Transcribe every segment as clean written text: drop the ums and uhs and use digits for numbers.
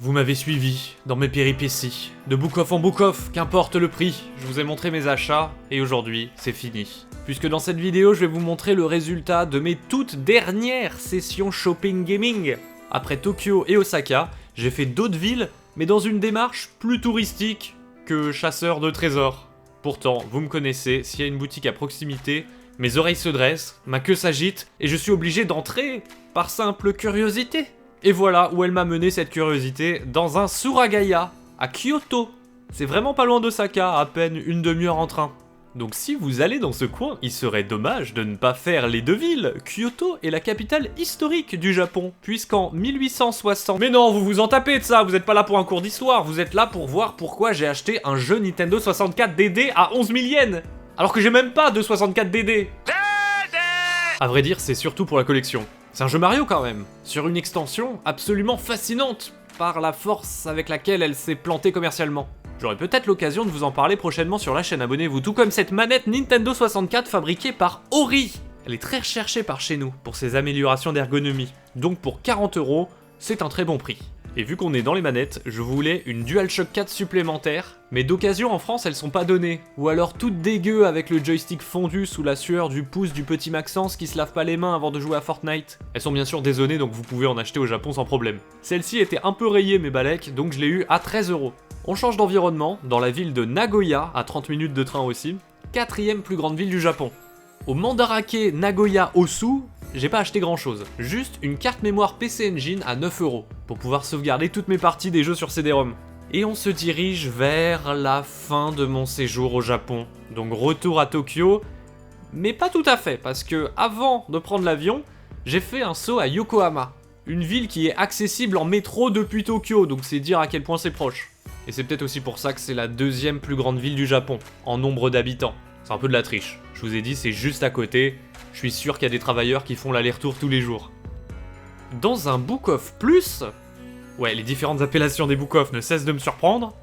Vous m'avez suivi dans mes péripéties, de book off en book off, qu'importe le prix, je vous ai montré mes achats, et aujourd'hui, c'est fini. Puisque dans cette vidéo, je vais vous montrer le résultat de mes toutes dernières sessions shopping gaming. Après Tokyo et Osaka, j'ai fait d'autres villes, mais dans une démarche plus touristique que chasseur de trésors. Pourtant, vous me connaissez, s'il y a une boutique à proximité, mes oreilles se dressent, ma queue s'agite, et je suis obligé d'entrer par simple curiosité. Et voilà où elle m'a mené cette curiosité, dans un Suragaya, à Kyoto. C'est vraiment pas loin d'Osaka, à peine une demi-heure en train. Donc si vous allez dans ce coin, il serait dommage de ne pas faire les deux villes. Kyoto est la capitale historique du Japon, puisqu'en 1860... Mais non, vous vous en tapez de ça, vous êtes pas là pour un cours d'histoire, vous êtes là pour voir pourquoi j'ai acheté un jeu Nintendo 64 DD à 11 000 yens. Alors que j'ai même pas de 64 DD. À vrai dire, c'est surtout pour la collection. C'est un jeu Mario quand même, sur une extension absolument fascinante, par la force avec laquelle elle s'est plantée commercialement. J'aurai peut-être l'occasion de vous en parler prochainement sur la chaîne, abonnez-vous, tout comme cette manette Nintendo 64 fabriquée par Ori. Elle est très recherchée par chez nous, pour ses améliorations d'ergonomie. Donc pour 40 €, c'est un très bon prix. Et vu qu'on est dans les manettes, je voulais une DualShock 4 supplémentaire, mais d'occasion en France elles sont pas données. Ou alors toutes dégueu avec le joystick fondu sous la sueur du pouce du petit Maxence qui se lave pas les mains avant de jouer à Fortnite. Elles sont bien sûr dézonées donc vous pouvez en acheter au Japon sans problème. Celle-ci était un peu rayée mes balèques, donc je l'ai eu à 13 €. On change d'environnement, dans la ville de Nagoya, à 30 minutes de train aussi, 4ème plus grande ville du Japon. Au Mandarake Nagoya Osu, j'ai pas acheté grand chose, juste une carte mémoire PC Engine à 9 €, pour pouvoir sauvegarder toutes mes parties des jeux sur CD-ROM. Et on se dirige vers la fin de mon séjour au Japon, donc retour à Tokyo, mais pas tout à fait, parce que avant de prendre l'avion, j'ai fait un saut à Yokohama, une ville qui est accessible en métro depuis Tokyo, donc c'est dire à quel point c'est proche. Et c'est peut-être aussi pour ça que c'est la 2ème plus grande ville du Japon, en nombre d'habitants. C'est un peu de la triche, je vous ai dit c'est juste à côté, je suis sûr qu'il y a des travailleurs qui font l'aller-retour tous les jours. Dans un Book of Plus, ouais les différentes appellations des Book of ne cessent de me surprendre,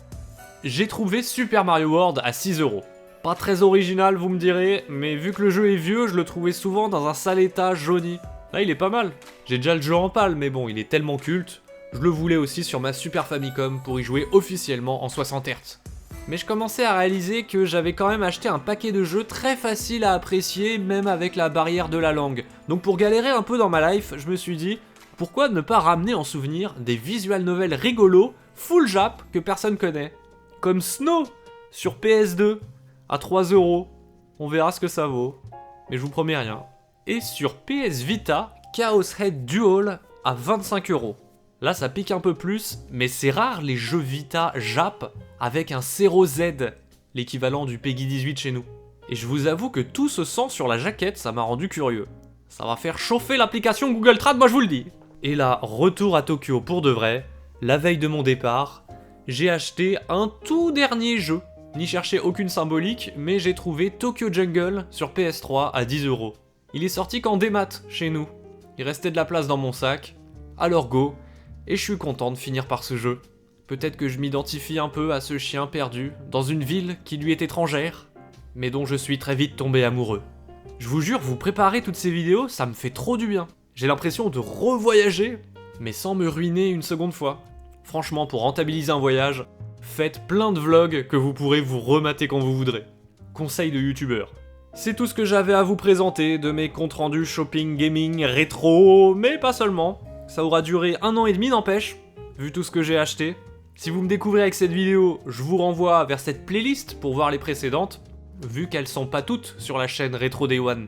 j'ai trouvé Super Mario World à 6 €. Pas très original vous me direz, mais vu que le jeu est vieux, je le trouvais souvent dans un sale état jauni. Là il est pas mal, j'ai déjà le jeu en pâle mais bon il est tellement culte, je le voulais aussi sur ma Super Famicom pour y jouer officiellement en 60 Hz. Mais je commençais à réaliser que j'avais quand même acheté un paquet de jeux très faciles à apprécier, même avec la barrière de la langue. Donc pour galérer un peu dans ma life, je me suis dit, pourquoi ne pas ramener en souvenir des visual novels rigolos, full Jap, que personne connaît. Comme Snow, sur PS2, à 3 €. On verra ce que ça vaut, mais je vous promets rien. Et sur PS Vita, Chaos Head Duel, à 25 €. Là ça pique un peu plus, mais c'est rare les jeux Vita Jap avec un 0Z, l'équivalent du Peggy 18 chez nous. Et je vous avoue que tout se sent sur la jaquette, ça m'a rendu curieux. Ça va faire chauffer l'application Google Trad, moi je vous le dis. Et là, retour à Tokyo pour de vrai, la veille de mon départ, j'ai acheté un tout dernier jeu. N'y cherchez aucune symbolique, mais j'ai trouvé Tokyo Jungle sur PS3 à 10 €. Il est sorti qu'en démat chez nous. Il restait de la place dans mon sac, alors go. Et je suis content de finir par ce jeu. Peut-être que je m'identifie un peu à ce chien perdu, dans une ville qui lui est étrangère, mais dont je suis très vite tombé amoureux. Je vous jure, vous préparez toutes ces vidéos, ça me fait trop du bien. J'ai l'impression de revoyager, mais sans me ruiner une seconde fois. Franchement, pour rentabiliser un voyage, faites plein de vlogs que vous pourrez vous remater quand vous voudrez. Conseil de youtubeur. C'est tout ce que j'avais à vous présenter de mes comptes rendus shopping, gaming, rétro, mais pas seulement. Ça aura duré 1 an et demi n'empêche, vu tout ce que j'ai acheté. Si vous me découvrez avec cette vidéo, je vous renvoie vers cette playlist pour voir les précédentes, vu qu'elles sont pas toutes sur la chaîne Retro Day One.